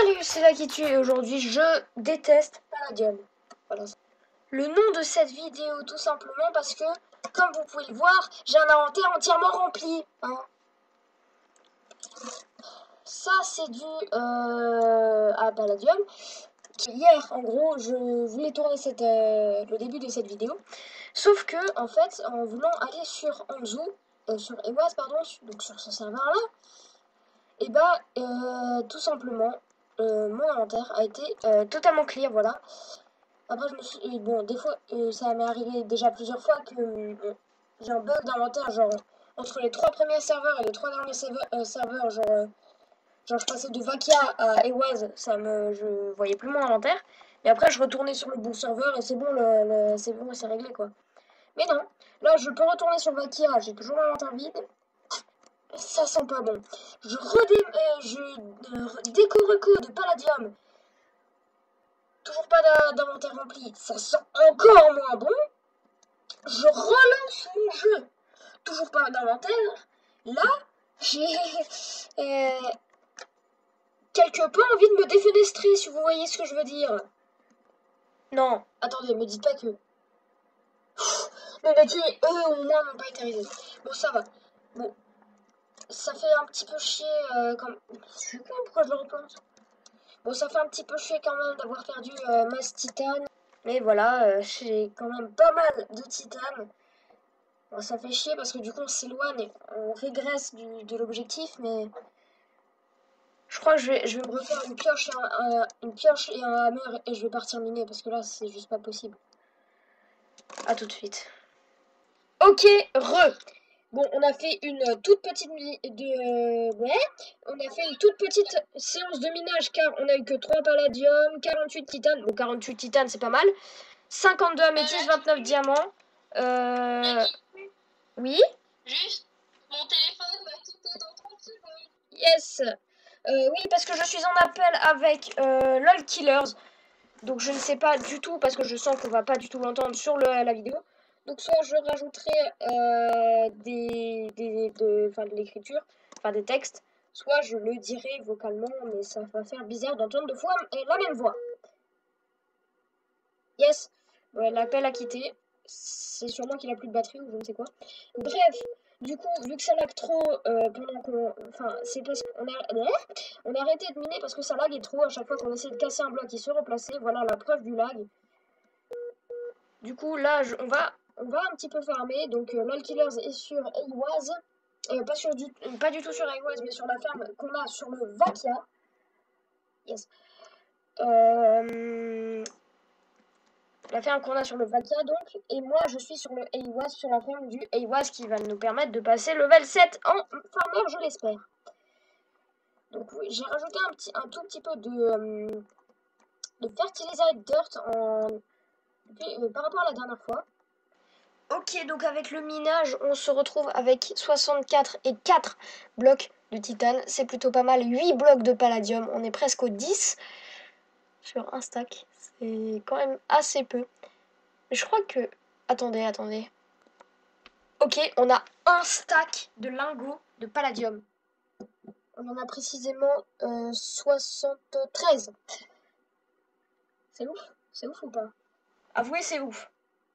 Salut, c'est Lakitu et aujourd'hui je déteste Palladium. Voilà. Le nom de cette vidéo tout simplement parce que, comme vous pouvez le voir, j'ai un inventaire entièrement rempli. Hein. Ça c'est dû à Palladium. Hier, en gros, je voulais tourner le début de cette vidéo. Sauf que, en fait, en voulant aller sur Anzu, sur Ewaz, pardon, donc sur ce serveur-là, et bah, tout simplement, mon inventaire a été totalement clear, voilà. Après, je me suis, bon, des fois, ça m'est arrivé déjà plusieurs fois que j'ai un bug d'inventaire, genre, entre les 3 premiers serveurs et les 3 derniers serveurs, genre, je passais de Vakia à Ewaz, je voyais plus mon inventaire. Et après, je retournais sur le bon serveur et c'est bon, c'est bon, c'est réglé, quoi. Mais non, là, je peux retourner sur Vakia, j'ai toujours l'inventaire vide. Ça sent pas bon. Je déco de Palladium. Toujours pas d'inventaire rempli. Ça sent encore moins bon. Je relance mon jeu. Toujours pas d'inventaire. Là, j'ai quelque peu envie de me défenestrer, si vous voyez ce que je veux dire. Non, attendez, me dites pas que... Mais qui, eux, au moins, n'ont pas été réalisés. Bon, ça va. Bon, ça fait un petit peu chier, comme... Je sais pas pourquoi je le repense. Bon, ça fait un petit peu chier quand même d'avoir perdu masse titane. Mais voilà, j'ai quand même pas mal de titane. Bon, ça fait chier parce que du coup on s'éloigne et on régresse de l'objectif, mais je crois que je vais me refaire une pioche et un hammer et je vais partir miner parce que là c'est juste pas possible. A tout de suite. Ok, Bon, on a fait une toute petite on a fait une toute petite séance de minage car on a eu que 3 palladium, 48 titane. Bon, 48 titane c'est pas mal. 52 améthystes, 29 diamants. Oui. Juste, mon téléphone va quitter dans 30 secondes. Yes. Oui, parce que je suis en appel avec LOL Killers. Donc je ne sais pas du tout, parce que je sens qu'on va pas du tout l'entendre sur la vidéo. Donc soit je rajouterai de l'écriture, enfin des textes, soit je le dirai vocalement, mais ça va faire bizarre d'entendre 2 fois la même voix. Yes. Ouais, l'appel a quitté. C'est sûrement qu'il a plus de batterie ou je ne sais quoi. Bref, du coup, vu que ça lag trop pendant qu'on... Enfin, c'est parce qu'on on a arrêté de miner parce que ça lag trop à chaque fois qu'on essaie de casser un bloc et se replacer. Voilà la preuve du lag. Du coup, là, on va un petit peu farmer. Donc, LOL Killers est sur Ewaz. Pas du tout sur Ewaz, mais sur la ferme qu'on a sur le Vakia. Yes. La ferme qu'on a sur le Vakia donc, et moi je suis sur le Ewaz, sur la ferme du Ewaz qui va nous permettre de passer level 7 en farmer, je l'espère. Donc oui, j'ai rajouté un tout petit peu de fertilizer dirt par rapport à la dernière fois. Ok, donc avec le minage, on se retrouve avec 64 et 4 blocs de titane. C'est plutôt pas mal, 8 blocs de palladium, on est presque au 10 sur un stack. C'est quand même assez peu. Je crois que... Attendez. Ok, on a un stack de lingots de palladium. On en a précisément 73. C'est ouf? C'est ouf ou pas? Avouez, c'est ouf.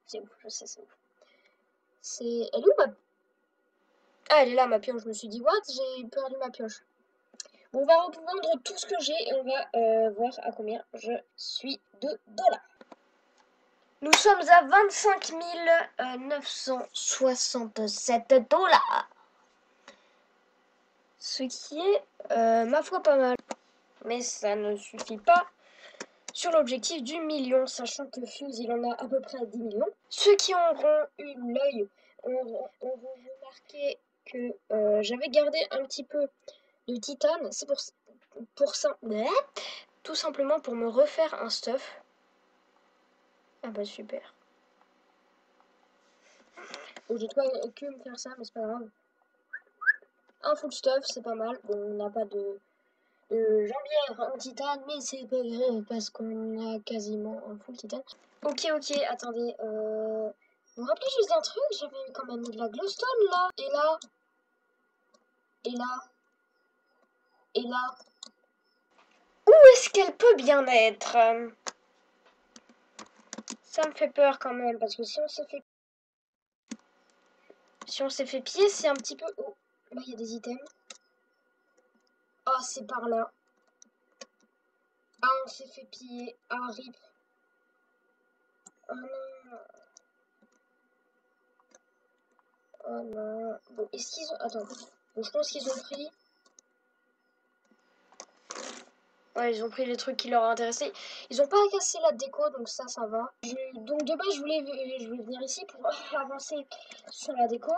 C'est ouf, je sais, c'est ouf. Elle est où ma... Ah, elle est là, ma pioche. Je me suis dit, what? J'ai perdu ma pioche. Bon, on va revendre tout ce que j'ai et on va voir à combien je suis de dollars. Nous sommes à 25 967 $. Ce qui est, ma foi, pas mal. Mais ça ne suffit pas sur l'objectif du million, sachant que Fuse, il en a à peu près 10 millions. Ceux qui auront eu l'œil auront remarqué que j'avais gardé un petit peu de titane. C'est pour ça, tout simplement pour me refaire un stuff. Ah bah super. Bon, j'ai pas que me faire ça, mais c'est pas grave. Un full stuff, c'est pas mal. Bon, on n'a pas de jambière en titane, mais c'est pas grave parce qu'on a quasiment un full titane. Ok, attendez. Vous vous rappelez juste d'un truc? J'avais quand même mis de la glowstone là. Et là. Et là. Et là. Où est-ce qu'elle peut bien être? Ça me fait peur quand même, parce que si on s'est fait piller, c'est un petit peu... Oh, là, il y a des items. Ah, c'est par là. Ah, on s'est fait piller. Ah, rip. Oh non. Oh non. Bon, est-ce qu'ils ont... Attends. Bon, je pense qu'ils ont pris... Ouais, ils ont pris les trucs qui leur intéressaient. Ils ont pas cassé la déco, donc ça va. Donc de base, je voulais venir ici pour avancer sur la déco.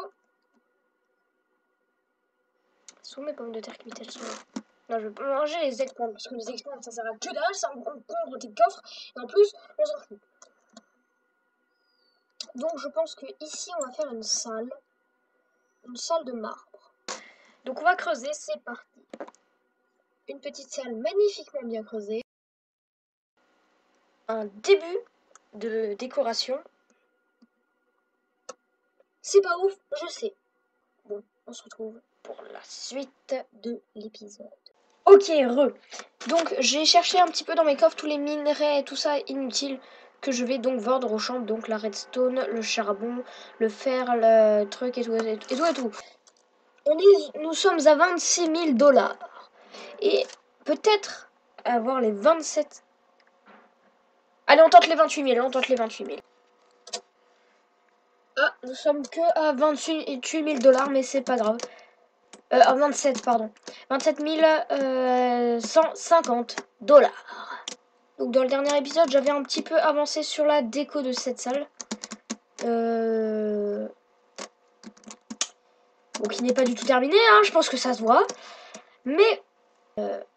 Sont mes pommes de terre qui m'étaient sur. Non, je veux pas manger les eggplants, parce que les eggplants, ça sert à que dalle, ça encombre tes coffres, et en plus, on s'en fout. Donc je pense que ici, on va faire une salle de marbre. Donc on va creuser, c'est parti. Une petite salle magnifiquement bien creusée. Un début de décoration. C'est pas ouf, je sais. Bon, on se retrouve pour la suite de l'épisode. Ok, Donc j'ai cherché un petit peu dans mes coffres tous les minerais et tout ça inutile que je vais donc vendre au champ. Donc la redstone, le charbon, le fer, le truc et tout. Nous sommes à 26 000 $. Et peut-être avoir les 27. Allez, on tente les 28 000. Ah, nous sommes que à 28 000 $, mais c'est pas grave. 27, pardon. 27 150 $. Donc dans le dernier épisode, j'avais un petit peu avancé sur la déco de cette salle. Bon, qui n'est pas du tout terminé, hein, je pense que ça se voit. Mais...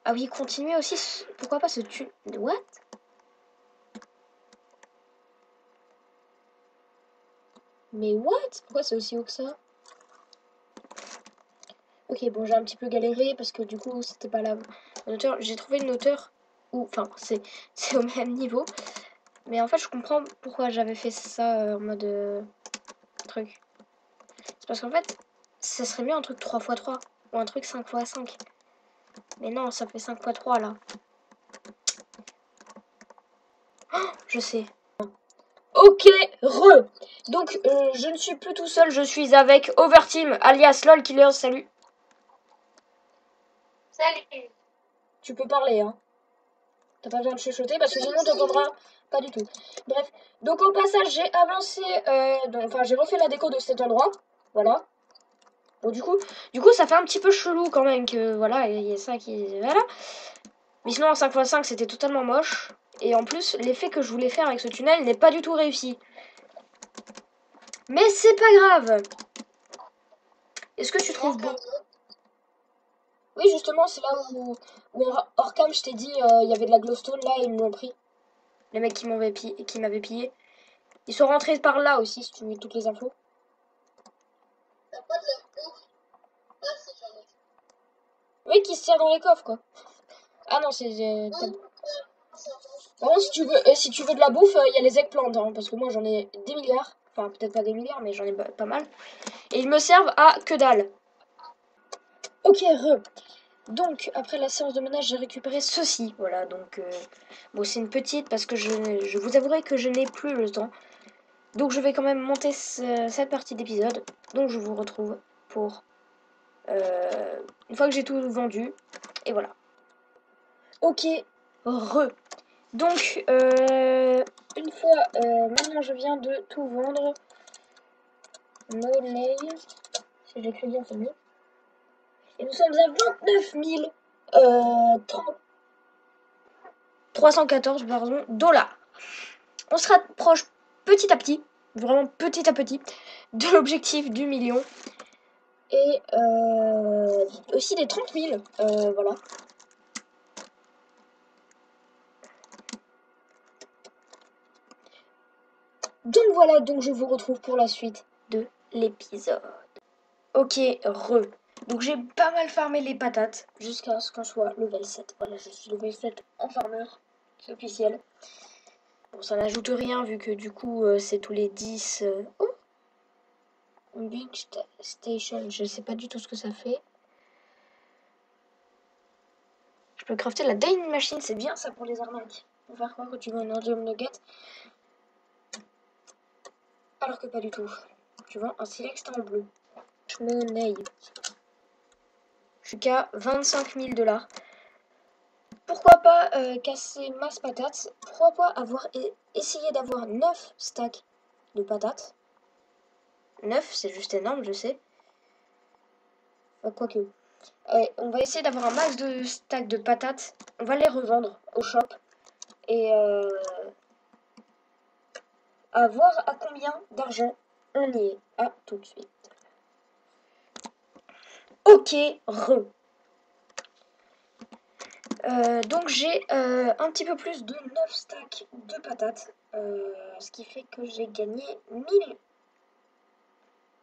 ah oui, continuer aussi, pourquoi pas ce tunnel... What? Mais what? Pourquoi c'est aussi haut que ça? Ok, bon, j'ai un petit peu galéré parce que du coup, c'était pas la hauteur. J'ai trouvé une hauteur où... Enfin, c'est au même niveau. Mais en fait, je comprends pourquoi j'avais fait ça en mode... truc. C'est parce qu'en fait, ça serait mieux un truc 3x3 ou un truc 5x5. Mais non, ça fait 5x3 là. Oh, je sais. Ok, Donc, je ne suis plus tout seul, je suis avec Overteam, alias LOL Killer, salut. Salut. Tu peux parler, hein. T'as pas besoin de chuchoter parce que sinon on t'entendra pas du tout. Bref, donc au passage, j'ai avancé, enfin j'ai refait la déco de cet endroit, voilà. Bon, du coup, ça fait un petit peu chelou quand même que, voilà, il y a ça qui... Voilà. Mais sinon, en 5x5, c'était totalement moche. Et en plus, l'effet que je voulais faire avec ce tunnel n'est pas du tout réussi. Mais c'est pas grave. Est-ce que tu trouves beau? Oui, justement, c'est là où hors cam, je t'ai dit, il y avait de la glowstone, là, ils me l'ont pris. Les mecs qui m'avaient pillé. Ils sont rentrés par là aussi, si tu veux toutes les infos. Oui, qui se tient dans les coffres, quoi. Ah non, c'est... Par contre, si tu veux de la bouffe, il y a les eggplants, hein, parce que moi, j'en ai des milliards. Enfin, peut-être pas des milliards, mais j'en ai pas mal. Et ils me servent à que dalle. Ok, Donc, après la séance de ménage, j'ai récupéré ceci. Voilà, donc... bon, c'est une petite, parce que je vous avouerai que je n'ai plus le temps. Donc, je vais quand même monter cette partie d'épisode. Donc, je vous retrouve pour... une fois que j'ai tout vendu. Et voilà. Ok, Donc, une fois... maintenant, je viens de tout vendre. No nail. Si j'écris bien, c'est mieux. Et nous sommes à 29 314 $. On se rapproche petit à petit, vraiment petit à petit, de l'objectif du million. Et aussi des 30 000. Voilà. Donc voilà, donc je vous retrouve pour la suite de l'épisode. Ok, Donc j'ai pas mal farmé les patates jusqu'à ce qu'on soit level 7. Voilà, je suis level 7 en farmeur. C'est officiel. Bon, ça n'ajoute rien vu que du coup c'est tous les 10. Oh, une big station, je sais pas du tout ce que ça fait. Je peux crafter la Diamond Machine, c'est bien ça pour les arnaques. Pour faire croire que tu veux un Diamond Nugget. Alors que pas du tout. Tu vends un silex en bleu. Monnaie. Je suis qu'à 25 000 $. Pourquoi pas casser masse patate? Pourquoi pas avoir essayé d'avoir 9 stacks de patates? 9, c'est juste énorme, je sais. Quoique. On va essayer d'avoir un max de stacks de patates. On va les revendre au shop. Et à voir à combien d'argent on y est. À tout de suite. Ok, donc j'ai un petit peu plus de 9 stacks de patates. Ce qui fait que j'ai gagné 1000.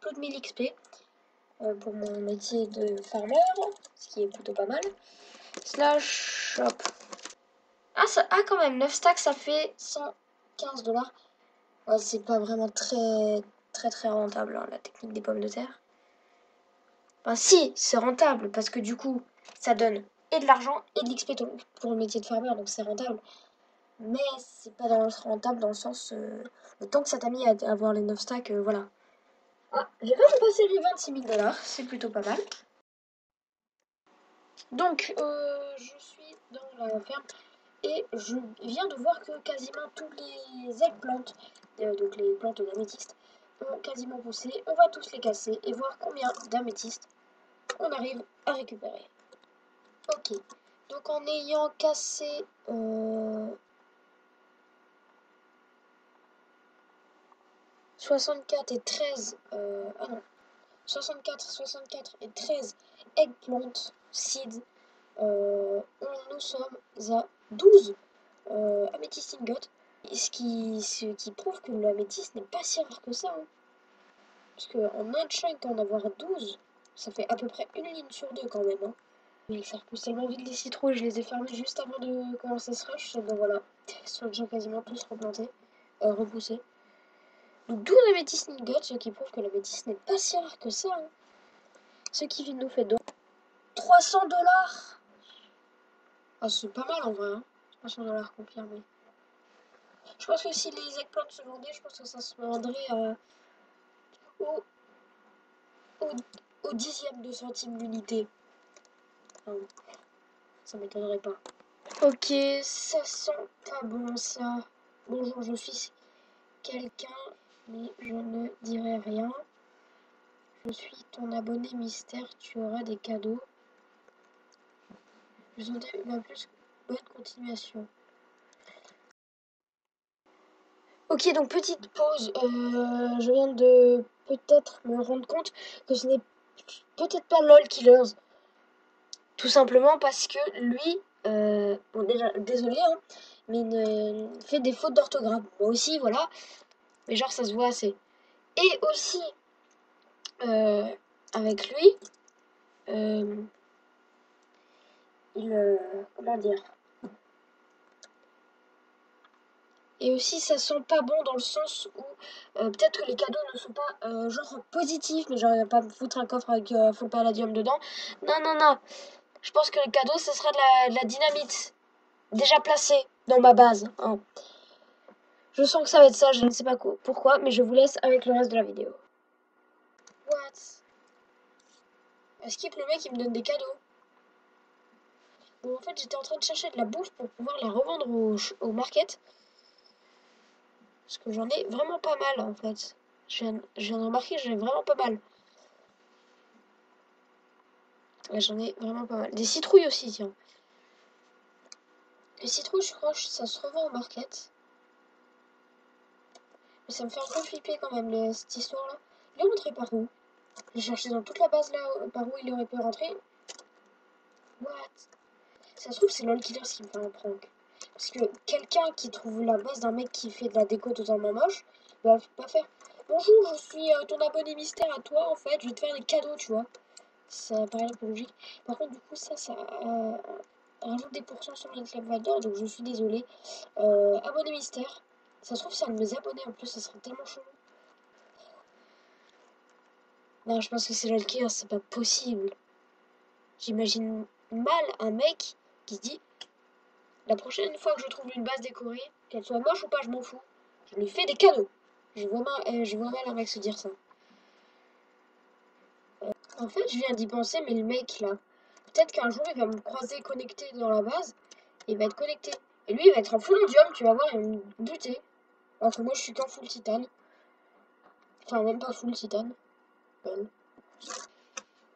Plus de 1000 XP. Pour mon métier de farmer, ce qui est plutôt pas mal. Slash shop. Ah, quand même, 9 stacks, ça fait 115 $. Ouais, c'est pas vraiment très rentable, hein, la technique des pommes de terre. Enfin, si, c'est rentable, parce que du coup, ça donne et de l'argent et de l'XP pour le métier de farmer, donc c'est rentable. Mais c'est pas rentable dans le sens, le temps que ça t'a mis à avoir les 9 stacks, voilà. Ah, j'ai quand même passé les 26 000 $, c'est plutôt pas mal. Donc, je suis dans la ferme et je viens de voir que quasiment tous les eggplants, donc les plantes d'améthyste, ont quasiment poussé. On va tous les casser et voir combien d'améthystes on arrive à récupérer. Ok, donc en ayant cassé 64 et 13, ah non, 64 et 13 eggplant seeds, nous sommes à 12 améthyste ingot, ce qui prouve que l'améthyste n'est pas si rare que ça. Hein. Parce qu'en un chunk, en avoir 12, ça fait à peu près une ligne sur deux quand même. Hein. Je vais faire plus tellement vite les citrouilles, je les ai fermés juste avant de commencer ce rush. Donc voilà, ils sont déjà quasiment tous repoussés. Donc 12 améthystes ingots, ce qui prouve que l'améthyste n'est pas si rare que ça. Hein. Ce qui nous fait donc 300 $. Ah, c'est pas mal en vrai. Hein. 300 $ confirmé. Je pense que si les eggplants se vendaient, je pense que ça se vendrait au dixième de centime l'unité. Enfin, ça m'étonnerait pas. Ok, ça sent pas bon ça. Bonjour, je suis quelqu'un, mais je ne dirai rien. Je suis ton abonné mystère, tu auras des cadeaux. Je vous en dis plus. Bonne continuation. Ok, donc petite pause. Je viens de peut-être me rendre compte que ce n'est peut-être pas LOL Killers. Tout simplement parce que lui, bon déjà, désolé, hein, mais il fait des fautes d'orthographe. Moi aussi, voilà. Mais genre, ça se voit assez. Et aussi, avec lui, comment dire? Et aussi, ça sent pas bon dans le sens où peut-être que les cadeaux ne sont pas genre positifs, mais genre, il va pas me foutre un coffre avec full palladium dedans. Non, non, non. Je pense que le cadeau, ce sera de la dynamite. Déjà placée dans ma base. Hein. Je sens que ça va être ça, je ne sais pas pourquoi, mais je vous laisse avec le reste de la vidéo. What? Skip, le mec, il me donne des cadeaux. Bon, en fait, j'étais en train de chercher de la bouffe pour pouvoir la revendre au market. Parce que j'en ai vraiment pas mal, en fait. Je viens de remarquer que j'en ai vraiment pas mal. Ouais, j'en ai vraiment pas mal. Des citrouilles aussi, tiens. Les citrouilles, je crois que ça se revend au market. Mais ça me fait un peu flipper quand même, cette histoire-là. Il est rentré par où? J'ai cherché dans toute la base là, par où il aurait pu rentrer. What? Ça se trouve, c'est LOL Killers qui me fait un prank. Parce que quelqu'un qui trouve la base d'un mec qui fait de la déco totalement moche, va pas faire bonjour, je suis ton abonné mystère à toi, en fait, je vais te faire des cadeaux, tu vois. Ça paraît un peu logique. Par contre, du coup, ça rajoute des pourcents sur le club Vador, donc je suis désolée. Abonné mystère. Ça se trouve, c'est un de mes abonnés en plus, ça serait tellement chelou. Non, je pense que c'est LOL Killers, c'est pas possible. J'imagine mal un mec qui se dit, la prochaine fois que je trouve une base décorée, qu'elle soit moche ou pas, je m'en fous. Je lui fais des cadeaux. Je vois mal un mec se dire ça. En fait, je viens d'y penser, mais le mec là, peut-être qu'un jour il va me croiser connecté dans la base, et il va être connecté. Et lui, il va être en full indium, tu vas voir, il va me buter. Alors que moi, je suis qu'en full titane. Enfin, même pas full titane.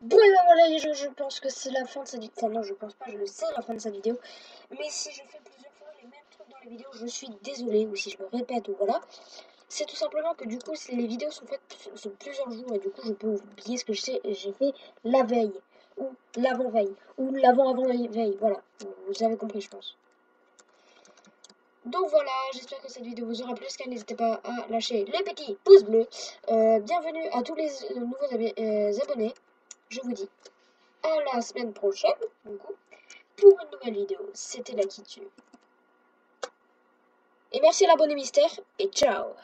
Bon, voilà, je pense que c'est la fin de cette vidéo. Enfin, non, je pense pas, je le sais, la fin de cette vidéo. Mais si je fais plusieurs fois les mêmes trucs dans les vidéos, je suis désolée, ou si je me répète, ou voilà. C'est tout simplement que du coup, si les vidéos sont faites sur plusieurs jours, et du coup, je peux oublier ce que j'ai fait la veille, ou l'avant-veille, ou l'avant-avant-veille, voilà. Vous avez compris, je pense. Donc voilà, j'espère que cette vidéo vous aura plu. N'hésitez pas à lâcher les petits pouces bleus. Bienvenue à tous les nouveaux abonnés. Je vous dis à la semaine prochaine, du coup, pour une nouvelle vidéo. C'était la qui tue. Et merci à l'abonné mystère, et ciao!